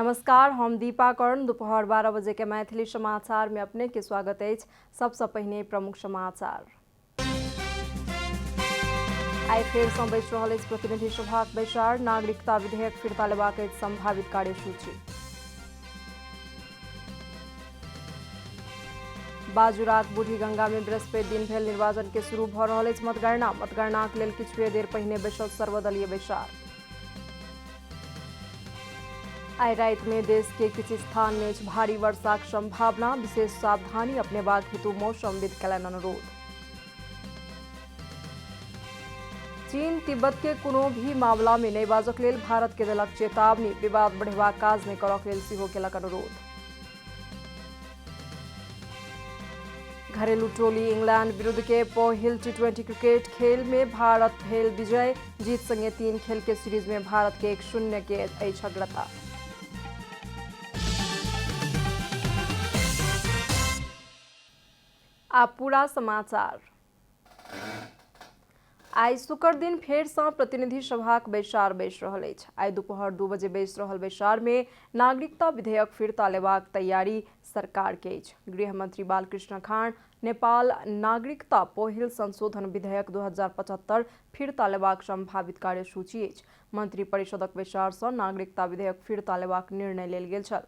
नमस्कार, हम दीपा कर्ण। दोपहर 12 बजे के मैथिली समाचार में अपने के स्वागत है। सबसे पहले प्रमुख समाचार। आई फेर सँ बैस रहल अछि प्रतिनिधि सभाक बैसार। नागरिकता विधेयक फिर्ता लेबाक अछि संभावित कार्यसूची। बाजुराक बूढ़ी गंगा में बृहस्पति दिन भेल निर्वाचन के शुरू भऽ रहल अछि मतगणना। मतगणनाक लेल किछुए देर पहिने बैसल सर्वदलीय बैसार। आई रात में देश के किछु स्थान में भारी वर्षाक संभावना। विशेष सावधानी अपनेबाक हेतु मौसमविद कयलनि अनुरोध। चीन तिब्बत के कोनो भी मामला में नहि बाजक लेल भारत के देलक चेतावनी। विवाद बढ़ेबाक काज नहि करबाक लेल सेहो केलक अनुरोध। घरेलू टोली इंग्लैंड विरुद्ध के पहिल टी20 क्रिकेट खेल में भारत भेल विजय। जीत संगे 3 खेल के सीरीज में भारत के 1-0 के अछि अग्रता। आप पूरा समाचार। आई शुक्र दिन फेर सँ प्रतिनिधि सभाक बैसार बैस रहल अछि। आई दोपहर 2 बजे बैस रहल बैसार में नागरिकता विधेयक फिर्ता लेबाक तैयारी सरकार के अछि। गृह मंत्री बालकृष्ण खान नेपाल नागरिकता पहिल संशोधन विधेयक 2075 फिर्ता लेबाक संभावित कार्यसूची अछि। मंत्री परिषदक बैसार सँ नागरिकता विधेयक फिर्ता लेबाक निर्णय लेल गेल छल।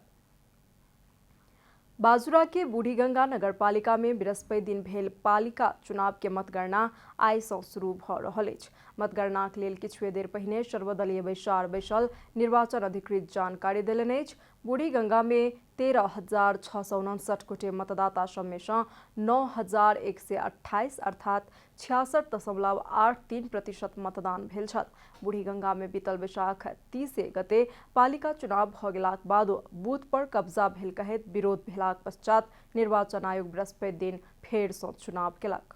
बाजुरा के बूढ़ी गंगा नगरपालिका में बृहस्पति दिन भेल पालिका चुनाव के मतगणना आई सँ शुरू भऽ रहल अछि। मतगणनाक लेल किछुए देर पहिने सर्वदलीय बैसार बैसल निर्वाचन अधिकृत जानकारी देलनि अछि। बूढ़ी गंगा में 13,659 गोटे मतदाता सब में सँ 9,128 अर्थात 66.83% मतदान भेल छल। बूढ़ी गंगा में बीतल बैसाख 30 गते पालिका चुनाव भऽ गेलाक बादो बूथ पर कब्जा भेल कहैत विरोध भेलाक पश्चात निर्वाचन आयोग बृहस्पति दिन फेर सँ चुनाव केलक।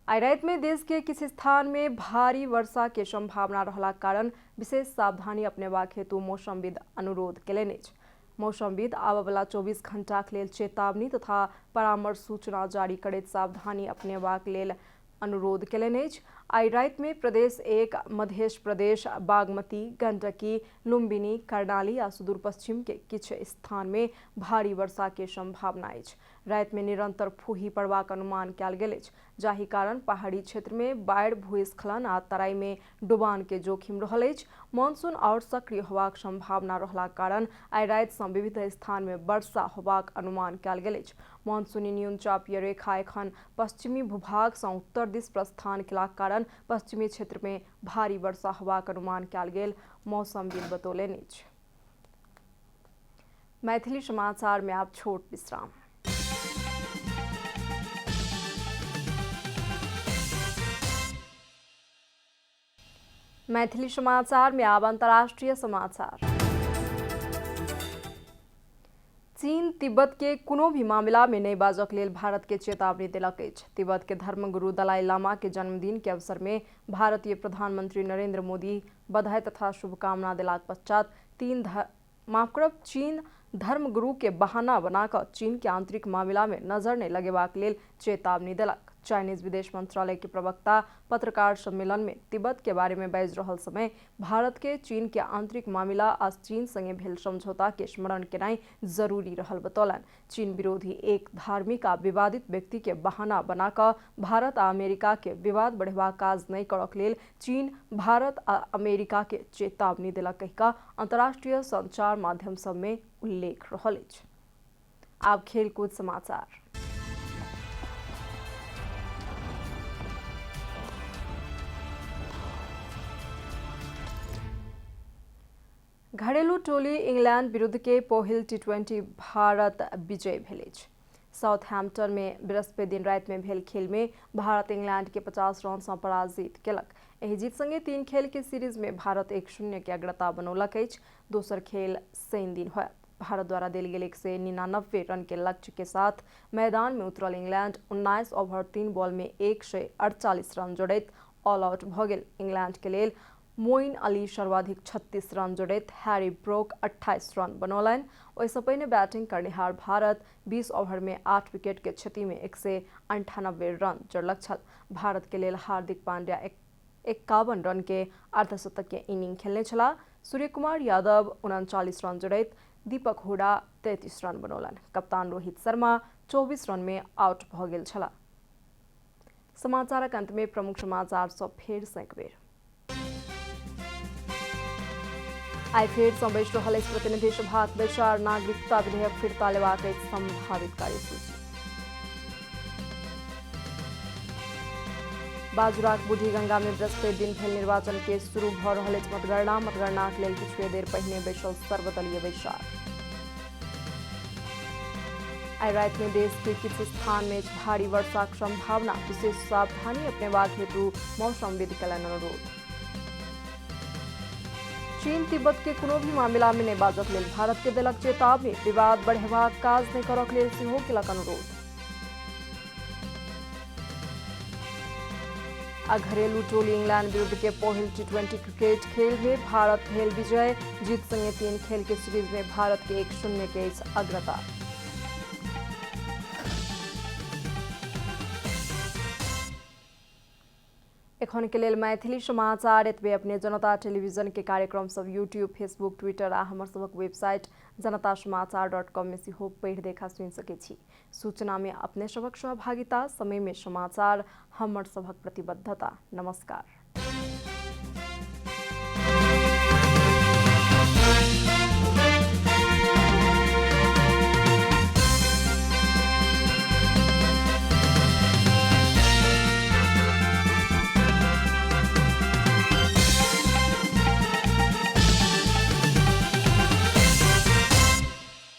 आई रात में देश के किछु स्थान में भारी वर्षा के संभावना रहलाक कारण विशेष सावधानी अपनेबाक हेतु मौसमविद अनुरोध केलनि अछि। मौसमविद आबय वाला 24 घंटाक लेल चेतावनी तथा परामर्श सूचना जारी करैत सावधानी अपनेबाक लेल अनुरोध केलनि अछि। आई रात में प्रदेश 1, मध्य प्रदेश, बागमती, गंडकी, लुम्बिनी, कर्णाली आ सुदूर पश्चिम के किछु स्थान में भारी वर्षा के संभावना अछि। रात में निरंतर फूही पड़बाक अनुमान कयल गेल अछि, जाहि कारण पहाड़ी क्षेत्र में बाढ़ि, भूस्खलन आ तराई में डुबान के जोखिम रहल अछि। मानसून और सक्रिय होबाक संभावना रहलाक कारण आई रात सँ विविध स्थान में वर्षा होबाक अनुमान कयल गेल अछि। मानसूनी न्यूनचापीय रेखा एखन पश्चिमी भूभाग सँ उत्तर दिस प्रस्थान केलाक कारण पश्चिमी क्षेत्र में भारी वर्षा होबाक अनुमान कयल गेल मौसमविद बतौलनि अछि। मैथिली समाचार में आप छोट विश्राम। मैथिली समाचार में आब अंतर्राष्ट्रीय समाचार। चीन तिब्बत के कोनो भी मामला में नहीं बाजक लेल भारत के चेतावनी देलक अछि। तिब्बत के धर्मगुरु दलाई लामा के जन्मदिन के अवसर में भारतीय प्रधानमंत्री नरेंद्र मोदी बधाई तथा शुभकामना देलाक पश्चात चीन धर्मगुरु के बहाना बनाकऽ चीन के आंतरिक मामला में नजर नहीं लगेबाक लेल चेतावनी देलक। चाइनीज विदेश मंत्रालय के प्रवक्ता पत्रकार सम्मेलन में तिब्बत के बारे में बाजि रहल समय भारत के चीन के आंतरिक मामला आ चीन संगे भेल समझौता के स्मरण केनाई जरूरी रहल बतौलनि। चीन विरोधी एक धार्मिक आ विवादित व्यक्ति के बहाना बनाकऽ भारत आ अमेरिका के विवाद बढ़ेबाक काज नहीं करक लेल चीन भारत आ अमेरिका के चेतावनी देलक कहिकऽ अंतर्राष्ट्रीय संचार माध्यम सब में उल्लेख रहल अछि। आब खेलकूद समाचार। घरेलू टोली इंग्लैंड विरुद्ध के पहिल टी20 भारत विजय भेल अछि। साउथहैम्पटन में बृहस्पति दिन रात में भेल खेल में भारत इंग्लैंड के 50 रन सँ पराजित केलक। एहि जीत संगे 3 खेल के सीरीज में भारत 1-0 के अग्रता बनौलक अछि। दोसर खेल शनि दिन होयत। भारत द्वारा देल गेल 199 रन के लक्ष्य के साथ मैदान में उतरल इंग्लैंड 19 ओवर 3 बॉल में 148 रन जोड़ैत ऑल आउट भऽ गेल। इंग्लैंड के लेल मोइन अली सर्वाधिक 36 रन जोड़ैत हैरी ब्रोक 28 रन बनौलनि। ओहिसँ पहिने बैटिंग करनिहार भारत 20 ओवर में 8 विकेट के क्षति में 198 रन जोड़लक छल। भारत के लेल हार्दिक पांड्या 51 रन के अर्धशतकीय इनिंग खेलने छलाह। सूर्य कुमार यादव 39 रन जोड़ैत दीपक हुडा 33 रन बनौलन। कप्तान रोहित शर्मा 24 रन में आउट भ गेल छला। समाचारक अंत में प्रमुख समाचार सब फेर से एक बेर। आई फेर सँ बैस रहल अछि प्रतिनिधि सभाक बैसार। नागरिकता विधेयक फिरता लेबाक अछि संभावित कार्यसूची। बाजुराक बूढ़ी गंगा में बृहस्पति दिन भेल निर्वाचन के शुरू भ रहल अछि मतगणना। मतगणनाक लेल किछुए देर पहिने बैसल सर्वदलीय बैसार। आई रात में देश के किछु स्थान में भारी वर्षाक संभावना। विशेष सावधानी अपनेबाक हेतु मौसमविद कयलनि अनुरोध। चीन तिब्बत के कोनो भी मामला में नहीं बाजक लेल भारत के देलक चेतावनी। विवाद बढ़ेबाक काज नहीं करक लेल सेहो केलक अनुरोध। आ घरेलू टोली इंग्लैंड विरुद्ध के पहिल T20 क्रिकेट खेल में भारत भेल विजय। जीत संगे 3 खेल के सीरीज में भारत के 1-0 के अग्रता। एखन के लेल मैथिली समाचार एतबे। अपने जनता टेलीविजन के कार्यक्रम सब यूट्यूब, फेसबुक, ट्विटर आ हमर सबक वेबसाइट janatasamaachar.com में सेहो पढ़ि देखा सुनि सकै छी। सूचना में अपने सबक सहभागिता, समय में समाचार हमर सबक प्रतिबद्धता। नमस्कार।